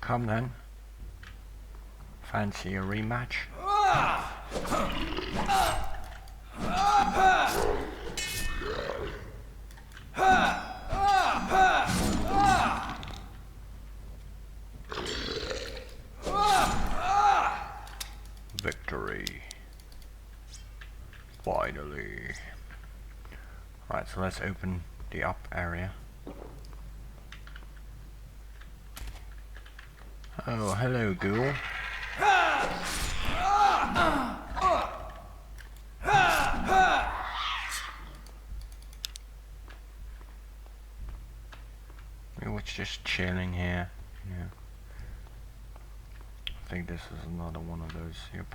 Come then. Fancy a rematch? Victory. Finally. Right, so let's open the up area. Oh, hello, ghoul. We were just chilling here. Yeah. I think this is another one of those. Yep.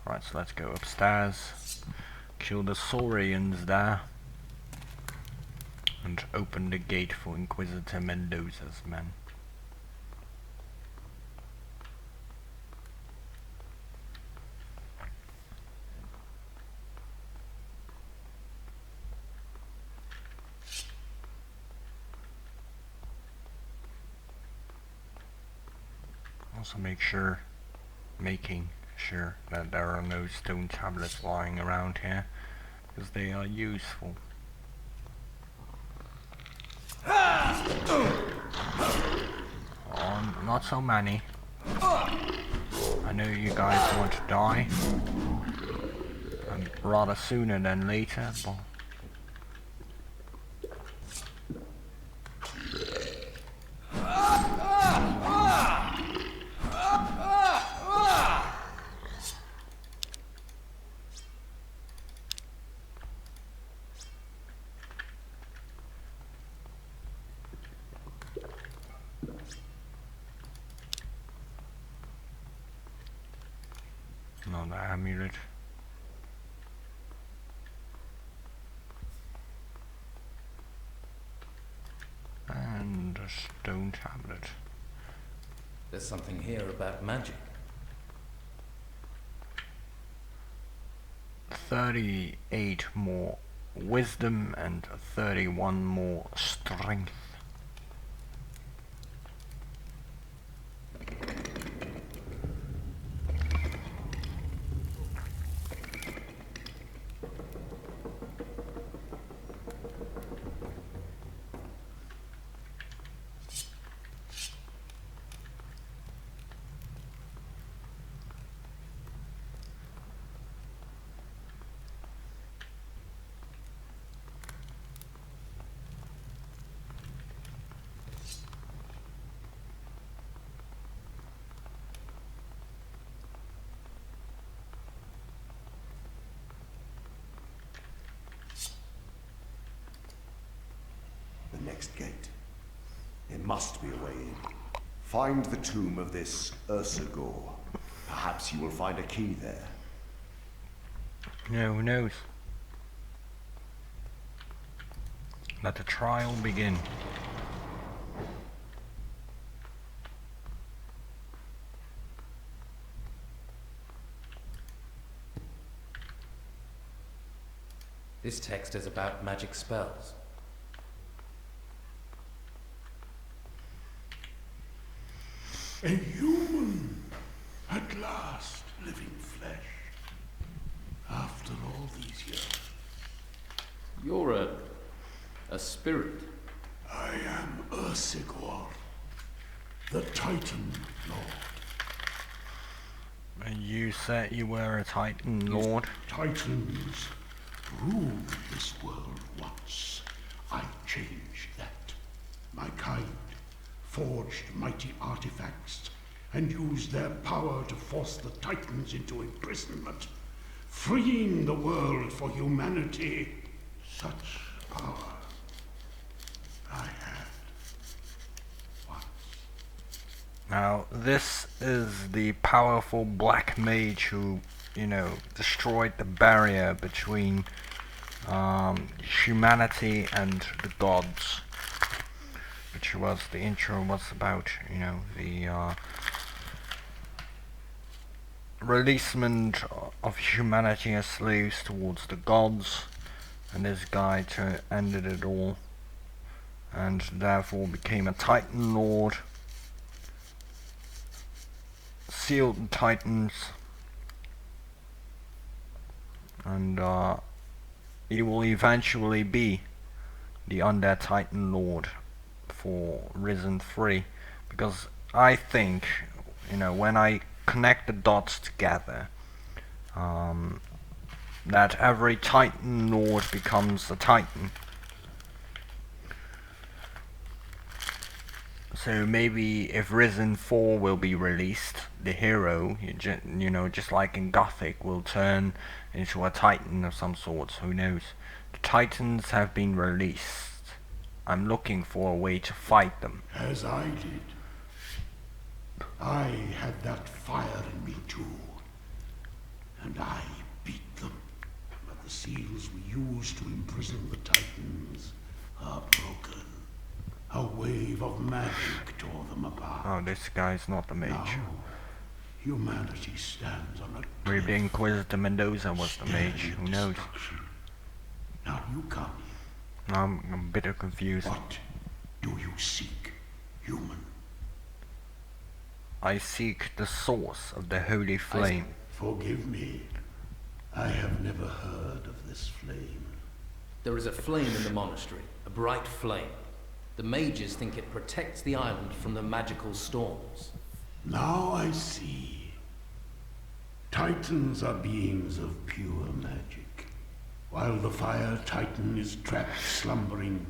Right, so let's go upstairs. Kill the Saurians there. And open the gate for Inquisitor Mendoza's men. Also making sure that there are no stone tablets lying around here, because they are useful. Oh, not so many. I know you guys want to die, and rather sooner than later, but another amulet. And a stone tablet. There's something here about magic. 38 more wisdom and 31 more strength. The next gate. There must be a way in. Find the tomb of this Ursegor. Perhaps you will find a key there. No, who knows? Let the trial begin. This text is about magic spells. A human, at last, living flesh. After all these years. You're a spirit. I am Ursegor, the Titan Lord. And you said you were a Titan Lord? Titans ruled this world once. I changed that. My kind forged mighty artifacts and used their power to force the Titans into imprisonment, freeing the world for humanity. Such power I had once. Now, this is the powerful black mage who, destroyed the barrier between humanity and the gods. Which was, the intro was about, the releasement of humanity as slaves towards the gods, and this guy ended it all, and therefore became a Titan Lord, seal the Titans, and he will eventually be the Undead Titan Lord for Risen 3, because I think, when I connect the dots together, that every Titan Lord becomes a Titan. So maybe if Risen 4 will be released, the hero, just like in Gothic, will turn into a Titan of some sort, who knows. The Titans have been released. I'm looking for a way to fight them. As I did. I had that fire in me too. And I beat them. But the seals we used to imprison the Titans are broken. A wave of magic tore them apart. Oh, this guy's not the mage. Now, humanity stands on a Maybe Inquisitor Mendoza was the mage, who knows. Now you come. I'm a bit confused. What do you seek, human? I seek the source of the holy flame. Forgive me. I have never heard of this flame. There is a flame in the monastery, a bright flame. The mages think it protects the island from the magical storms. Now I see. Titans are beings of pure magic. While the fire titan is trapped slumbering,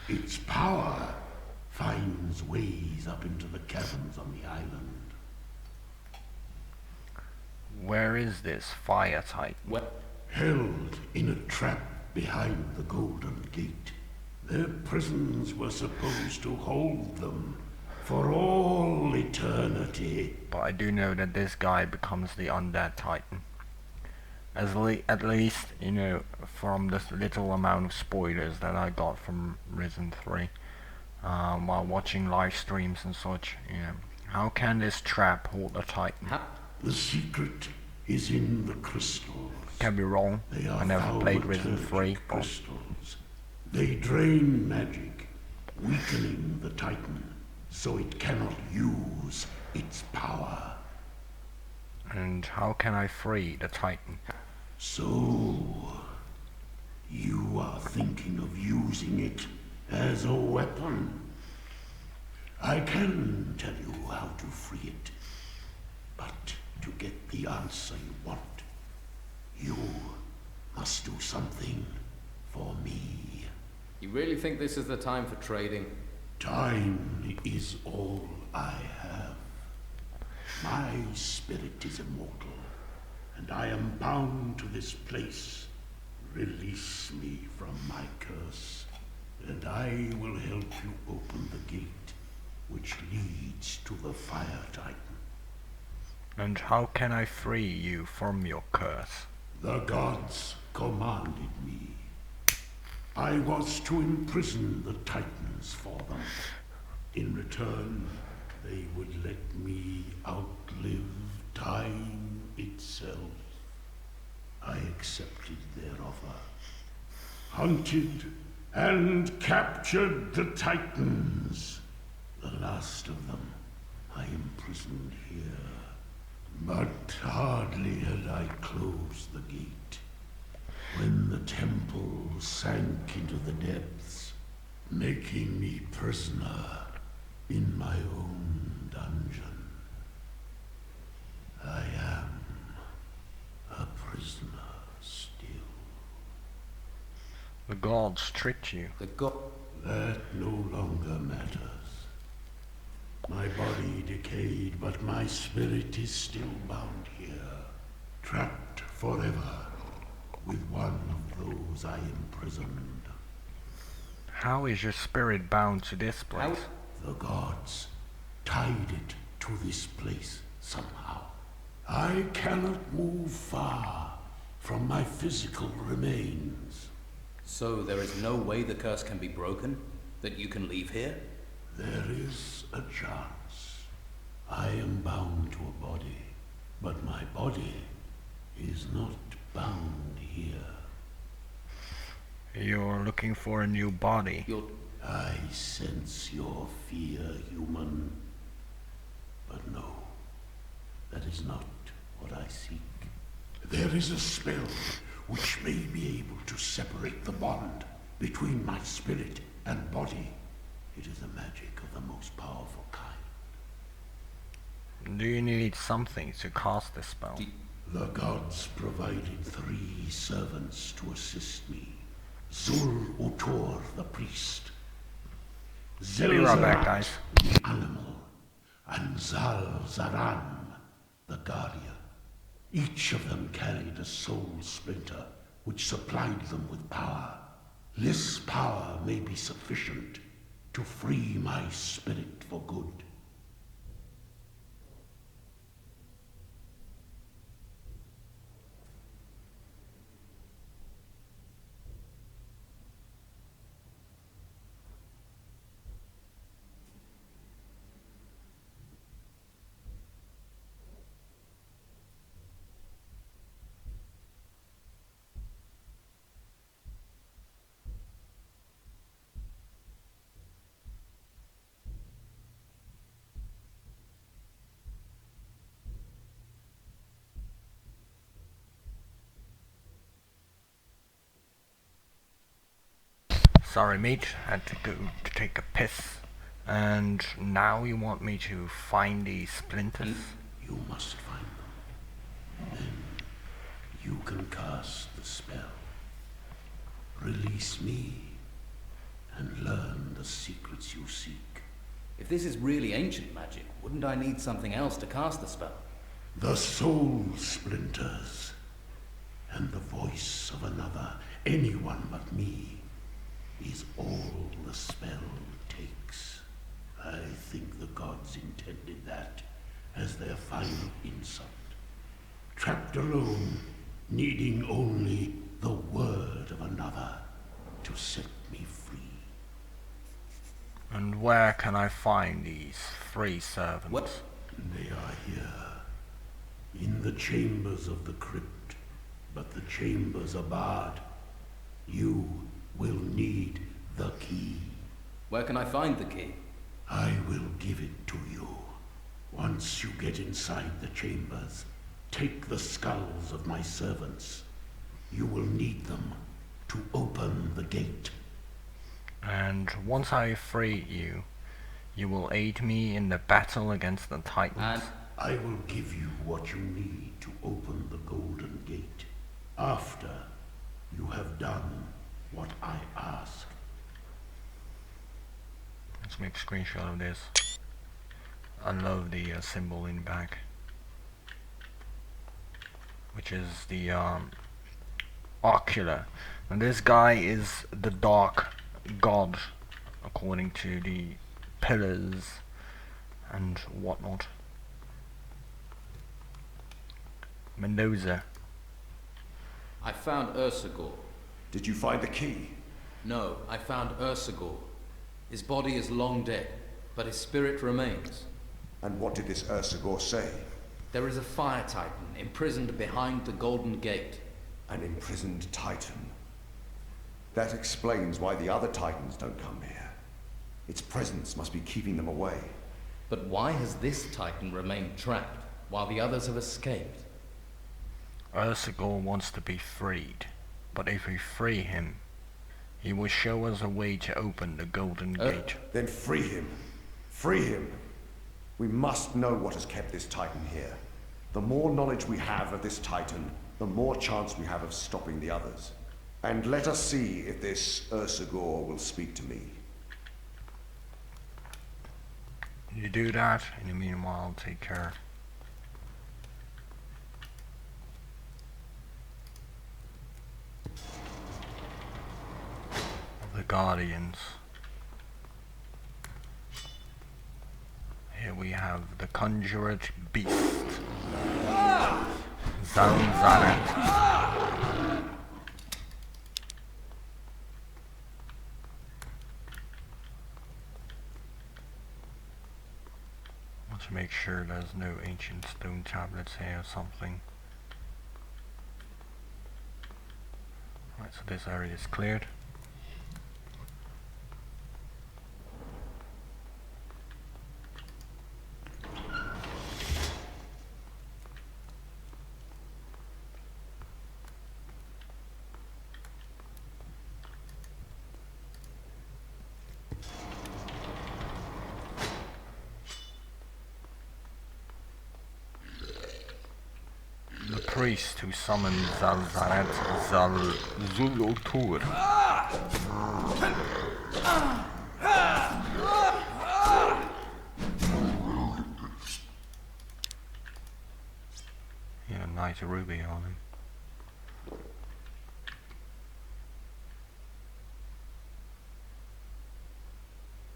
its power finds ways up into the caverns on the island. Where is this fire titan? Held in a trap behind the Golden Gate. Their prisons were supposed to hold them for all eternity. But I do know that this guy becomes the Undead Titan. At least, from this little amount of spoilers that I got from Risen 3, while watching live streams and such, How can this trap hold a Titan? The secret is in the crystals. Can be wrong. They are I never played Risen 3. Crystals. They drain magic, weakening the Titan, so it cannot use its power. And how can I free the Titan? So, you are thinking of using it as a weapon? I can tell you how to free it, but to get the answer you want, you must do something for me. You really think this is the time for trading? Time is all I have. My spirit is immortal, and I am bound to this place. Release me from my curse, and I will help you open the gate which leads to the fire titan. And how can I free you from your curse? The gods commanded me. I was to imprison the titans for them. In return, they would let me outlive time itself. I accepted their offer, hunted and captured the titans. The last of them I imprisoned here. But hardly had I closed the gate when the temple sank into the depths, making me prisoner in my own dungeon. I am a prisoner still. The gods tricked you. That no longer matters. My body decayed, but my spirit is still bound here, trapped forever with one of those I imprisoned. How is your spirit bound to this place? The gods tied it to this place somehow. I cannot move far from my physical remains. So there is no way the curse can be broken? That you can leave here? There is a chance. I am bound to a body, but my body is not bound here. You're looking for a new body. I sense your fear, human. But know that That is not what I seek. There is a spell which may be able to separate the bond between my spirit and body. It is a magic of the most powerful kind. Do you need something to cast this spell? The gods provided 3 servants to assist me. Zul Utur, the priest. Zel Be right back, Zarat, guys. the animal. And Zal Zaran, the guardian. Each of them carried a soul splinter, which supplied them with power. This power may be sufficient to free my spirit for good. Sorry mate, had to go to take a piss. And now you want me to find these splinters? You must find them. Then you can cast the spell. Release me and learn the secrets you seek. If this is really ancient magic, wouldn't I need something else to cast the spell? The soul splinters and the voice of another, anyone but me, is all the spell takes. I think the gods intended that as their final insult. Trapped alone, needing only the word of another to set me free. And where can I find these 3 servants? What? They are here, in the chambers of the crypt, but the chambers are barred. You will need the key. Where can I find the key? I will give it to you. Once you get inside the chambers, take the skulls of my servants. You will need them to open the gate. And once I free you, you will aid me in the battle against the Titans. And I will give you what you need to open the golden gate, after you have done what I ask. Let's make a screenshot of this. I love the symbol in the back, which is the ocular. And this guy is the dark god, according to the pillars and whatnot. Mendoza. I found Ursegor. Did you find the key? No, I found Ursegor. His body is long dead, but his spirit remains. And what did this Ursegor say? There is a fire titan imprisoned behind the Golden Gate. An imprisoned titan. That explains why the other titans don't come here. Its presence must be keeping them away. But why has this titan remained trapped, while the others have escaped? Ursegor wants to be freed, but if we free him, he will show us a way to open the Golden Gate. Then free him. Free him. We must know what has kept this titan here. The more knowledge we have of this titan, the more chance we have of stopping the others. And let us see if this Ursegor will speak to me. You do that, in the meanwhile I'll take care of the Guardians. Here we have the Conjurate Beast, Zal Zaran. Let's make sure there's no ancient stone tablets here or something. Right, so this area is cleared. priest who summoned Zal Zarat, Zul Utur. Yeah, nice ruby on him.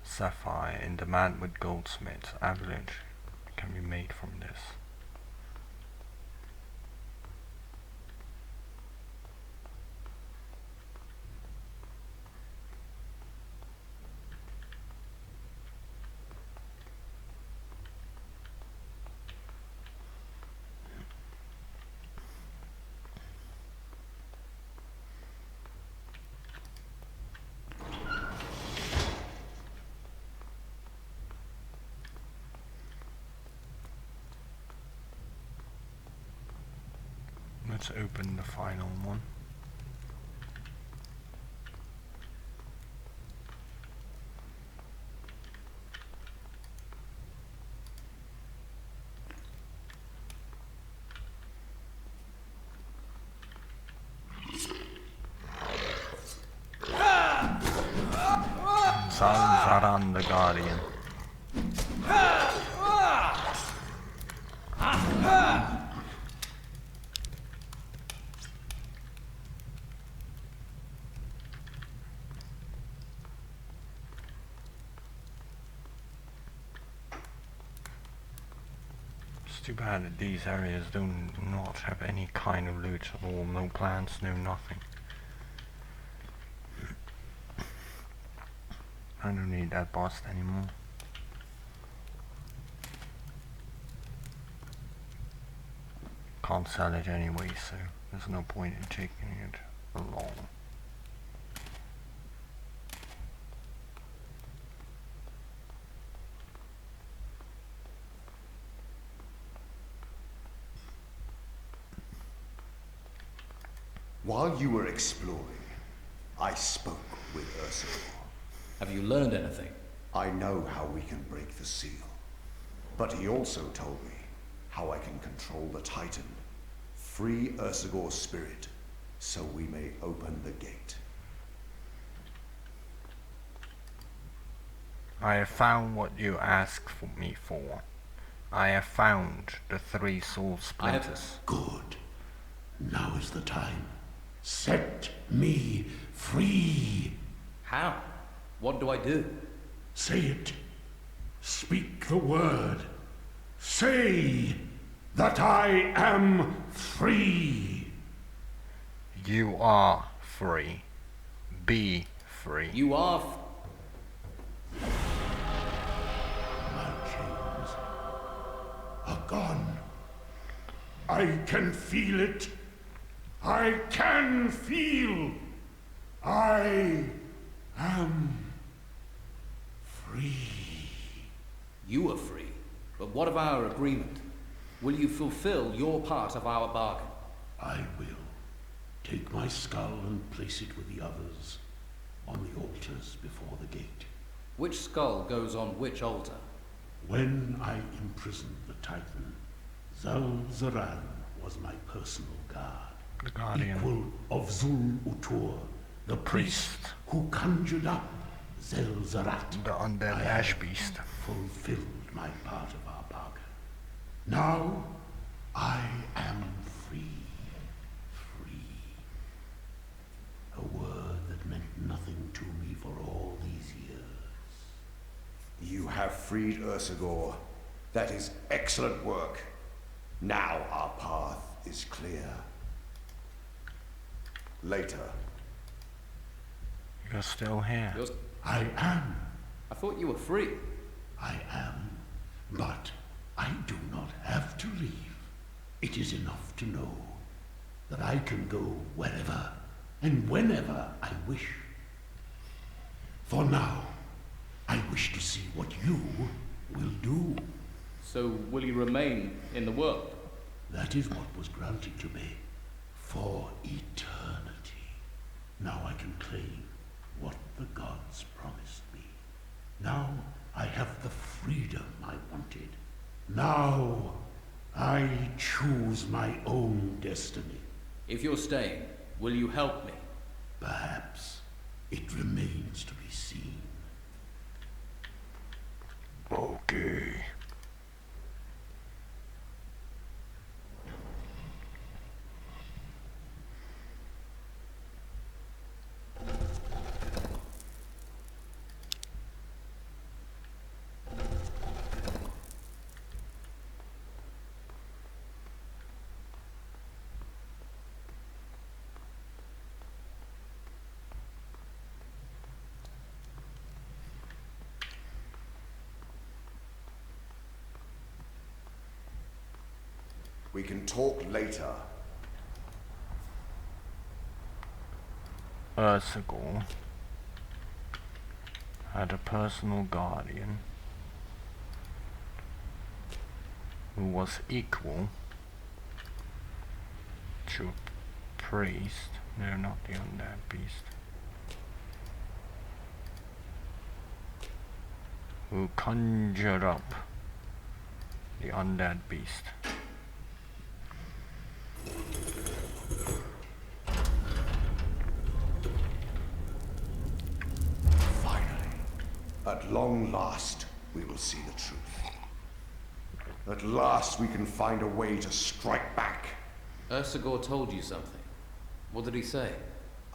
Sapphire in demand with goldsmiths. Avalanche can be made from this. Let's open the final one. Zal Zaran the Guardian. Too bad that these areas do not have any kind of loot at all, no plants, no nothing. I don't need that boss anymore. Can't sell it anyway, so there's no point in taking it along. While you were exploring, I spoke with Ursegor. Have you learned anything? I know how we can break the seal. But he also told me how I can control the Titan, free Ursegor's spirit, so we may open the gate. I have found what you asked me for. I have found the 3 soul splinters. Good. Now is the time. Set me free. How? What do I do? Say it. Speak the word. Say that I am free. You are free. Be free. You are My chains are gone. I can feel it. I can feel. I am free. You are free. But what of our agreement? Will you fulfill your part of our bargain? I will. Take my skull and place it with the others on the altars before the gate. Which skull goes on which altar? When I imprisoned the Titan, Zal Zaran was my personal guard. The Guardian. Equal of Zul Utur, the priest who conjured up Zel Zarat. The undead ash beast. Fulfilled my part of our bargain. Now I am free. Free. A word that meant nothing to me for all these years. You have freed Ursegor. That is excellent work. Now our path is clear. Later. You're still here. I am. I thought you were free. I am. But I do not have to leave. It is enough to know that I can go wherever and whenever I wish. For now, I wish to see what you will do. So will you remain in the world? That is what was granted to me for eternity. Now I can claim what the gods promised me. Now I have the freedom I wanted. Now I choose my own destiny. If you're staying, will you help me? Perhaps. It remains to be seen. Okay. We can talk later. Ursegor had a personal guardian who was equal to a priest. No, not the undead beast. Who conjured up the undead beast. At long last, we will see the truth. At last, we can find a way to strike back. Ursegor told you something. What did he say?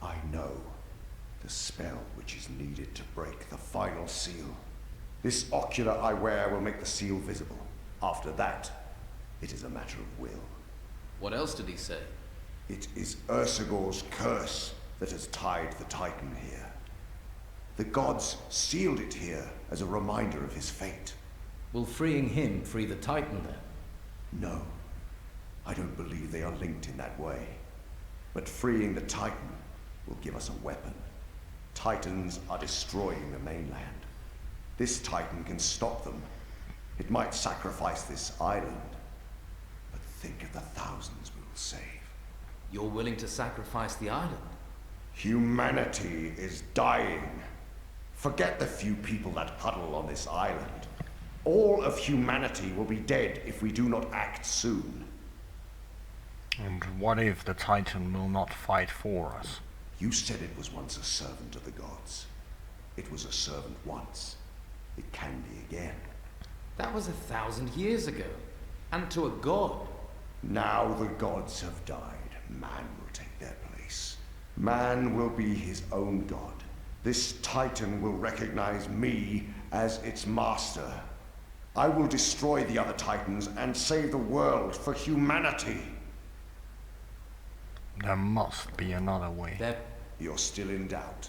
I know the spell which is needed to break the final seal. This ocular I wear will make the seal visible. After that, it is a matter of will. What else did he say? It is Ursegor's curse that has tied the Titan here. The gods sealed it here as a reminder of his fate. Will freeing him free the Titan then? No. I don't believe they are linked in that way. But freeing the Titan will give us a weapon. Titans are destroying the mainland. This Titan can stop them. It might sacrifice this island. But think of the thousands we will save. You're willing to sacrifice the island? Humanity is dying. Forget the few people that huddle on this island. All of humanity will be dead if we do not act soon. And what if the Titan will not fight for us? You said it was once a servant of the gods. It was a servant once. It can be again. That was 1,000 years ago. And to a god. Now the gods have died. Man will take their place. Man will be his own god. This Titan will recognize me as its master. I will destroy the other Titans and save the world for humanity. There must be another way. You're still in doubt.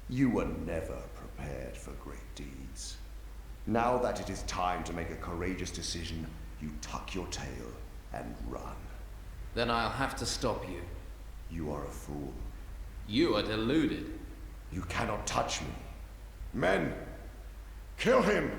You were never prepared for great deeds. Now that it is time to make a courageous decision, you tuck your tail and run. Then I'll have to stop you. You are a fool. You are deluded. You cannot touch me. Men, kill him!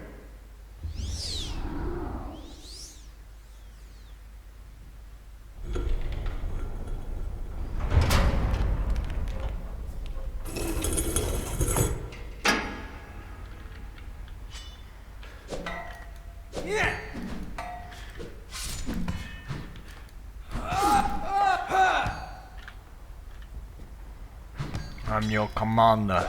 I'm your commander.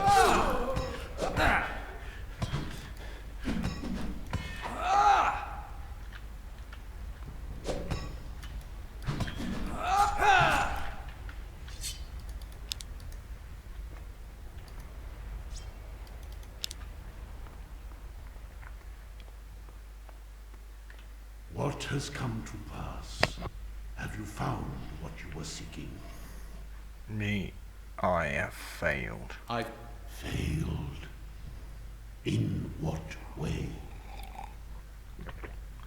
What has come to pass? Have you found what you were seeking? I have failed. I've Failed? In what way?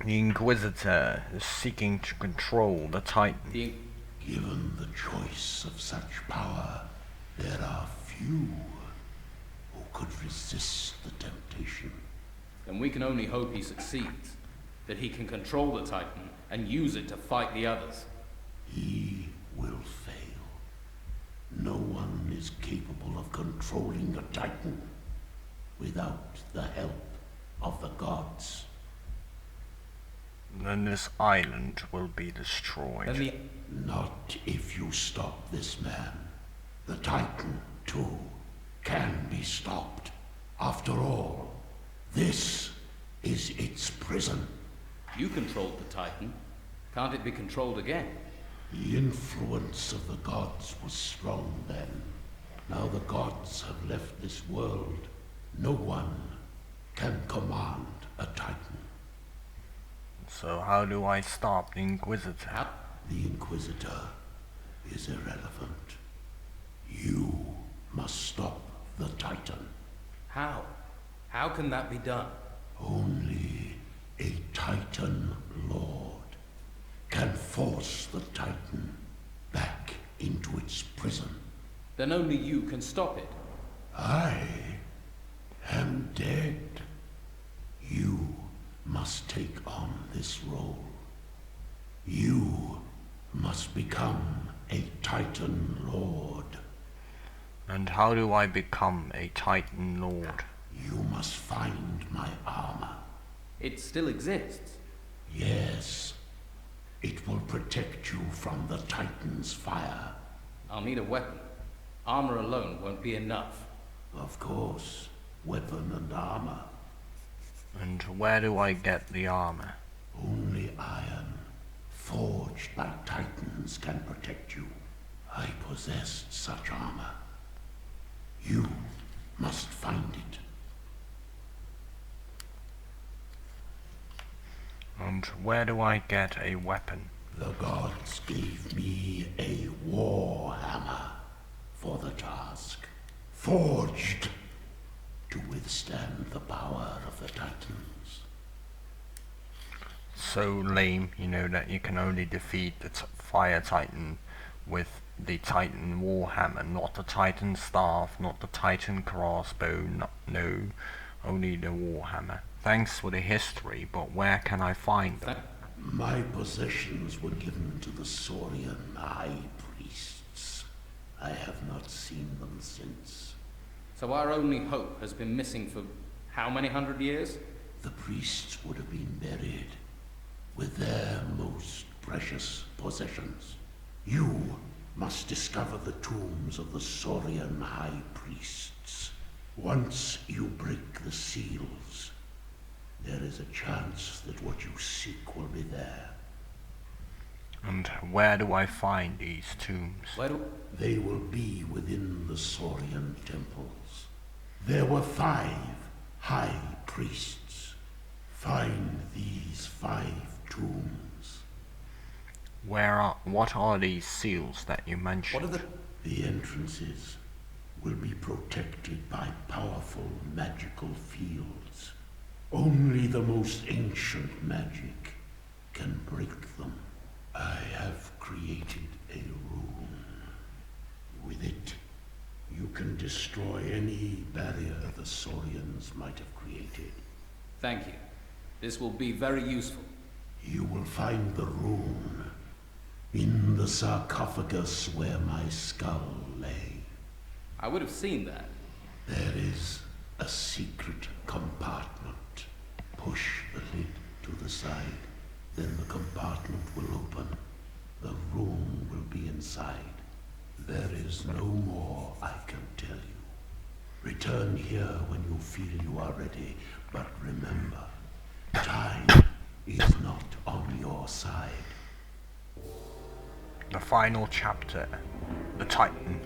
The Inquisitor is seeking to control the Titan. Given the choice of such power, there are few who could resist the temptation. And we can only hope he succeeds. That he can control the Titan and use it to fight the others. He will fail. No one is capable of controlling a Titan without the help of the gods. then this island will be destroyed. Then the... Not if you stop this man. The Titan, too, can be stopped. After all, this is its prison. You controlled the Titan. Can't it be controlled again? The influence of the gods was strong then. Now the gods have left this world. No one can command a Titan. So how do I stop the Inquisitor? How? The Inquisitor is irrelevant. You must stop the Titan. How? How can that be done? Only a Titan Lord can force the Titan back into its prison. Then only you can stop it. I am dead. You must take on this role. You must become a Titan Lord. And how do I become a Titan Lord? You must find my armor. It still exists. Yes, it will protect you from the Titan's fire. I'll need a weapon. Armor alone won't be enough. Of course, weapon and armor. And where do I get the armor? Only iron, forged by Titans, can protect you. I possessed such armor. You must find it. And where do I get a weapon? The gods gave me a war hammer for the task, forged to withstand the power of the Titans. So lame, that you can only defeat the Fire Titan with the Titan Warhammer, not the Titan Staff, not the Titan Crossbow, no, only the Warhammer. Thanks for the history, but where can I find them? My possessions were given to the Saurian High Priests. I have not seen them since. So our only hope has been missing for how many 100 years? The priests would have been buried with their most precious possessions. You must discover the tombs of the Saurian High Priests. Once you break the seals, there is a chance that what you seek will be there. And where do I find these tombs? They will be within the Saurian temples. There were 5 high priests. Find these 5 tombs. What are these seals that you mentioned? What are The entrances will be protected by powerful magical fields. Only the most ancient magic can break them. I have created a rune. With it, you can destroy any barrier the Saurians might have created. Thank you. This will be very useful. You will find the rune in the sarcophagus where my skull lay. I would have seen that. There is a secret compartment. Push the lid to the side, then the compartment will open. The rune will be inside. There is no more I can tell you. Return here when you feel you are ready, but remember, time is not on your side. The final chapter, the Titan.